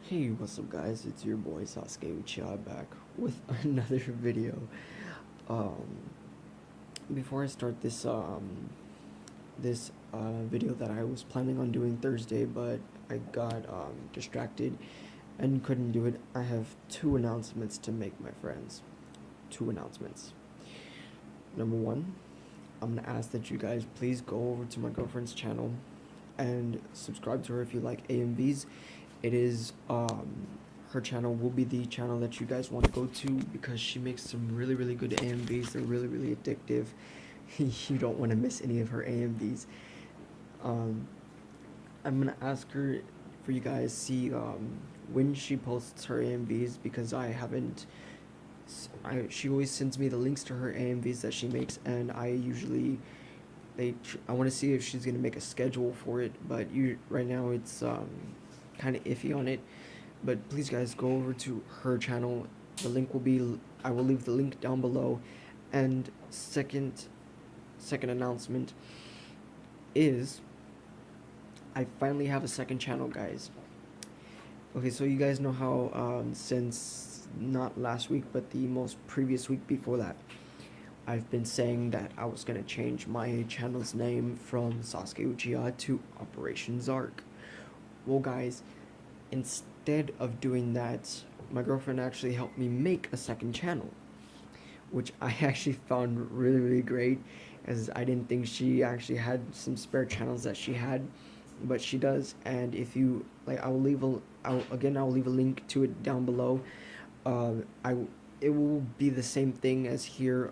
Hey, what's up guys? It's your boy Sasuke Uchiha back with another video. Um, Before I start this video that I was planning on doing Thursday, but I got distracted and couldn't do it, I have two announcements to make, my friends. Two announcements. Number one, I'm gonna ask that you guys please go over to my girlfriend's channel and subscribe to her if you like AMVs. It is her channel will be the channel that you guys want to go to because she makes some really good AMVs. They're really addictive. You don't want to miss any of her AMVs. I'm gonna ask her for you guys see when she posts her AMVs, because I haven't. She always sends me the links to her AMVs that she makes, and I usually I want to see if she's gonna make a schedule for it, but right now it's kind of iffy on it. But please guys, go over to her channel. The link will be, I will leave the link down below. And second announcement is I finally have a second channel, guys. Okay, so you guys know how since not last week but the most previous week before that, I've been saying that I was gonna change my channel's name from Sasuke Uchiha to Operation Zark. Well guys, instead of doing that, my girlfriend actually helped me make a second channel, which I actually found really great, as I didn't think she actually had some spare channels that she had, but she does. And if you like, I'll leave a link to it down below. It will be the same thing as here,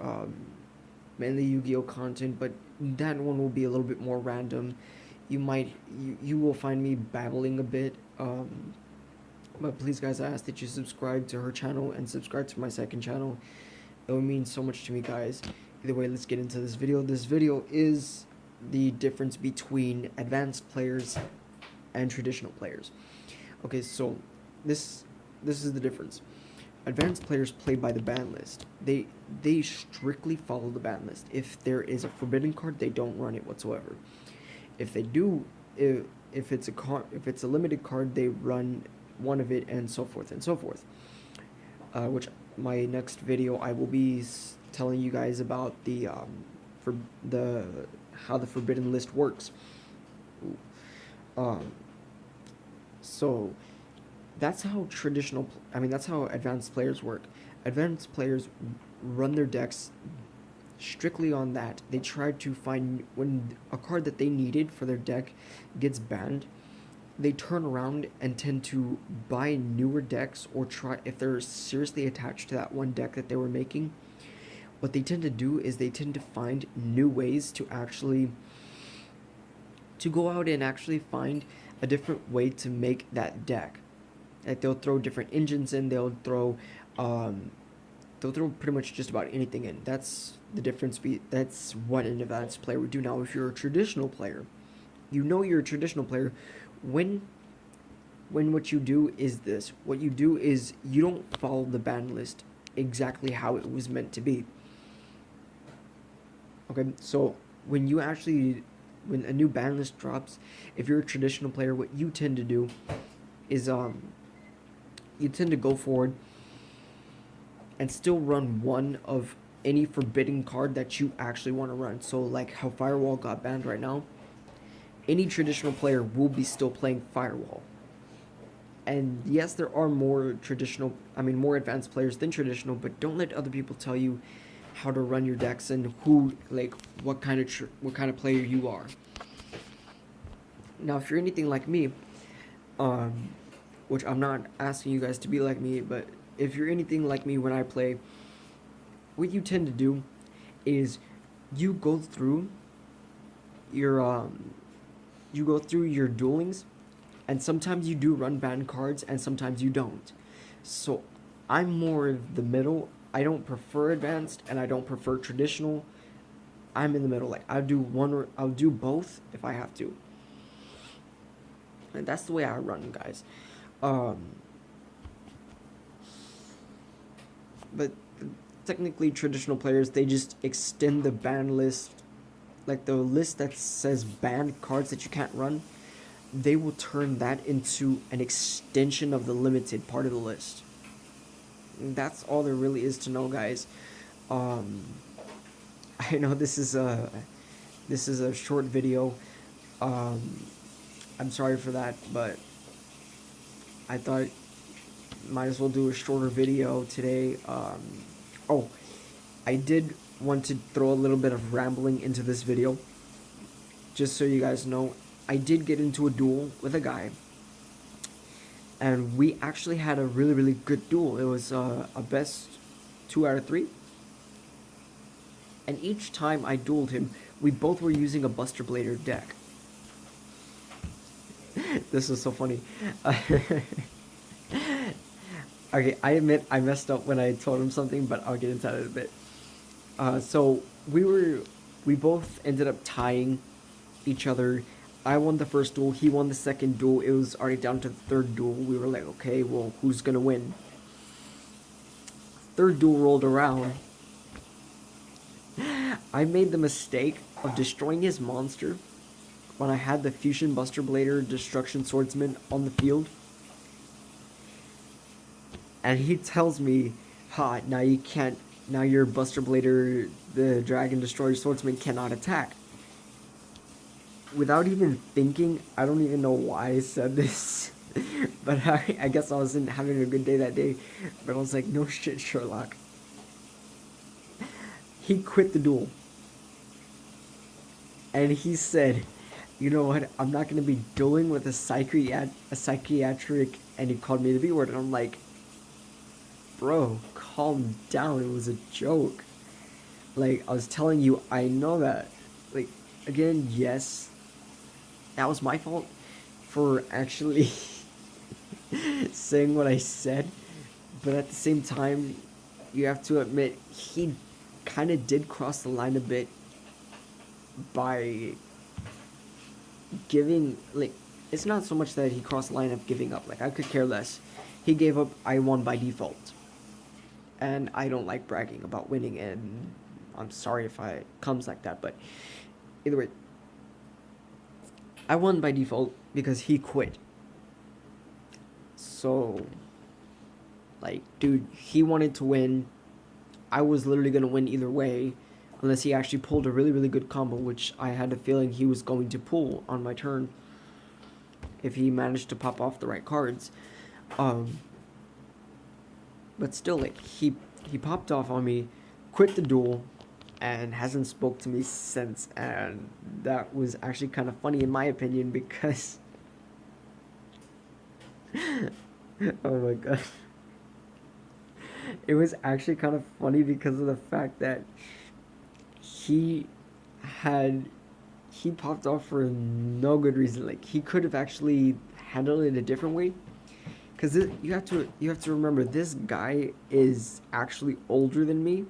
mainly Yu-Gi-Oh content, but that one will be a little bit more random. You will find me babbling a bit, but please guys, I ask that you subscribe to her channel and subscribe to my second channel. It would mean so much to me, guys. Either way, let's get into this video. This video is the difference between advanced players and traditional players. Okay, so this is the difference. Advanced players play by the ban list. They strictly follow the ban list. If there is a forbidden card, they don't run it whatsoever. If they do, if it's a limited card, they run one of it, and so forth and so forth. Which my next video I will be telling you guys about how the forbidden list works. So that's how that's how advanced players work. Advanced players run their decks strictly on that. They try to find, when a card that they needed for their deck gets banned, they turn around and tend to buy newer decks, or try, if they're seriously attached to that one deck that they were making, what they tend to do is they tend to find new ways to go out and actually find a different way to make that deck. Like, they'll throw different engines in, they'll throw pretty much just about anything in. That's the difference. That's what an advanced player would do. Now, if you're a traditional player, you know you're a traditional player when what you do is this. What you do is you don't follow the ban list exactly how it was meant to be. Okay, so when a new ban list drops, if you're a traditional player, what you tend to do is you tend to go forward and still run one of any forbidden card that you actually want to run. So like how Firewall got banned right now, any traditional player will be still playing Firewall. And yes, there are more advanced players than traditional, but don't let other people tell you how to run your decks and what kind of player you are. Now, if you're anything like me, which I'm not asking you guys to be like me, but if you're anything like me when I play, what you tend to do is you go through your duelings, and sometimes you do run banned cards and sometimes you don't. So I'm more of the middle. I don't prefer advanced and I don't prefer traditional. I'm in the middle. Like, I'll do both if I have to. And that's the way I run, guys. But technically, traditional players, they just extend the ban list, like the list that says banned cards that you can't run. they will turn that into an extension of the limited part of the list. That's all there really is to know, guys. Um, I know this is a short video. Um, I'm sorry for that, but I thought might as well do a shorter video today. Oh, I did want to throw a little bit of rambling into this video, just so you guys know. I did get into a duel with a guy, and we actually had a really, really good duel. It was a best 2 out of 3. And each time I dueled him, we both were using a Buster Blader deck. This was so funny. Okay, I admit I messed up when I told him something, but I'll get into that in a bit. So we both ended up tying each other. I won the first duel, he won the second duel. It was already down to the third duel. We were like, okay, well, who's gonna win? Third duel rolled around. I made the mistake of destroying his monster when I had the Fusion Buster Blader Destruction Swordsman on the field. And he tells me, ha, now you can't, now your Buster Blader, the Dragon Destroyer Swordsman cannot attack. Without even thinking, I don't even know why I said this, but I guess I wasn't having a good day that day, but I was like, no shit, Sherlock. He quit the duel. And he said, you know what, I'm not going to be dueling with a psychiatric, and he called me the B word, and I'm like, bro, calm down, it was a joke. Like, I was telling you, I know that. Like, again, yes, that was my fault for actually saying what I said, but at the same time, you have to admit, he kind of did cross the line a bit by giving, like, it's not so much that he crossed the line of giving up, like, I could care less. He gave up, I won by default. And I don't like bragging about winning, and I'm sorry if it comes like that, but either way, I won by default because he quit. So, like, dude, he wanted to win. I was literally going to win either way, unless he actually pulled a really, really good combo, which I had a feeling he was going to pull on my turn if he managed to pop off the right cards. But still, like, he popped off on me, quit the duel, and hasn't spoke to me since, and that was actually kind of funny in my opinion, because oh my god, it was actually kind of funny because of the fact that he popped off for no good reason. Like, he could have actually handled it a different way, because you have to remember, this guy is actually older than me,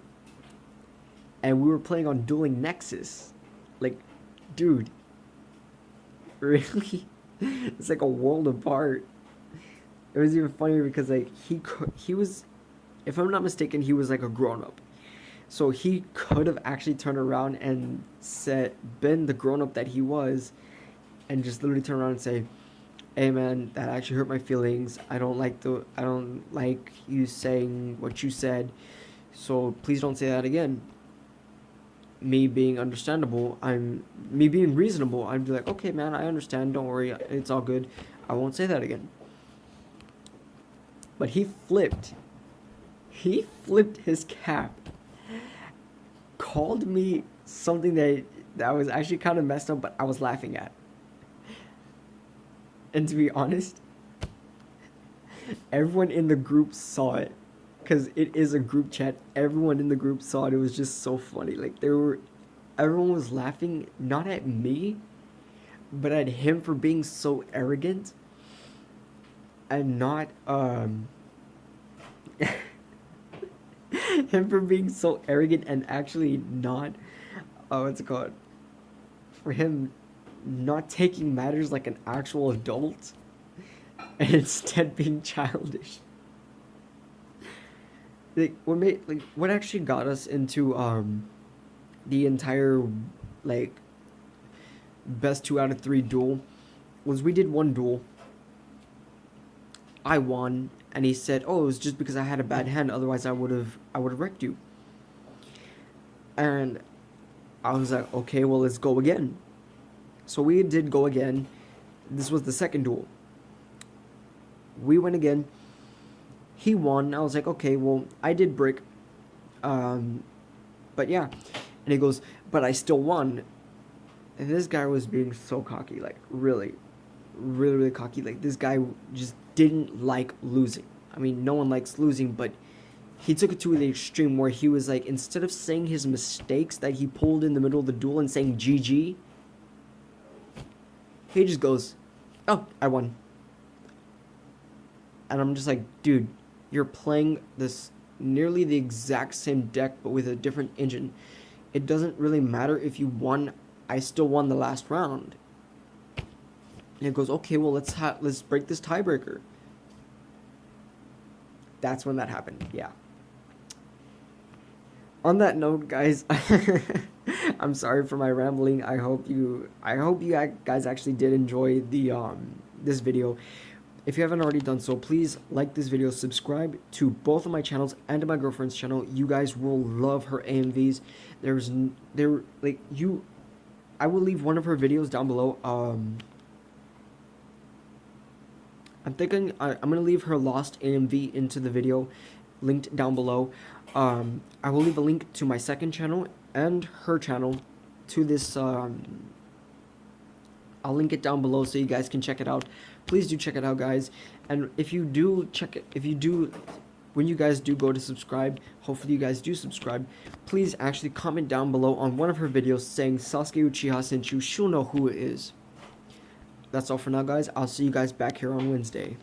and we were playing on Dueling Nexus. Like, dude, really? It's like a world apart. It was even funnier because, like, he was, if I'm not mistaken, he was like a grown-up. So he could have actually turned around and been the grown-up that he was, and just literally turn around and say, hey man, that actually hurt my feelings. I don't like you saying what you said, so please don't say that again. Me being understandable, me being reasonable, I'd be like, okay man, I understand, don't worry, it's all good, I won't say that again. But he flipped his cap, called me something that was actually kind of messed up, but I was laughing at. And to be honest, everyone in the group saw it, because it is a group chat. Everyone in the group saw it. It was just so funny. Like, everyone was laughing, not at me, but at him for being so arrogant, and not, him for being so arrogant and actually not, what's it called? For him not taking matters like an actual adult, and instead being childish. Like, what actually got us into the entire, like, best 2 out of 3 duel was we did one duel. I won, and he said, "Oh, it was just because I had a bad hand. Otherwise, I would have wrecked you." And I was like, "Okay, well, let's go again." So we did go again. This was the second duel. We went again. He won. I was like, "Okay, well, I did brick." But yeah. And he goes, "But I still won." And this guy was being so cocky, like really, really, really cocky. Like this guy just didn't like losing. I mean, no one likes losing, but he took it to the extreme where he was like, instead of saying his mistakes that he pulled in the middle of the duel and saying GG, he just goes, "Oh, I won." And I'm just like, dude, you're playing this nearly the exact same deck but with a different engine. It doesn't really matter if you won. I still won the last round. And it goes, "Okay, well, let's break this tiebreaker." That's when that happened. Yeah. On that note, guys, I'm sorry for my rambling. I hope you guys actually did enjoy the this video. If you haven't already done so, please like this video, subscribe to both of my channels and to my girlfriend's channel. You guys will love her AMVs. I will leave one of her videos down below. I'm thinking I'm gonna leave her Lost AMV into the video, linked down below. I will leave a link to my second channel and her channel to this. I'll link it down below so you guys can check it out. Please do check it out, guys. And if you do check it, when you guys do go to subscribe, hopefully you guys do subscribe, please actually comment down below on one of her videos saying Sasuke Uchiha sent you. She'll know who it is. That's all for now, guys. I'll see you guys back here on Wednesday.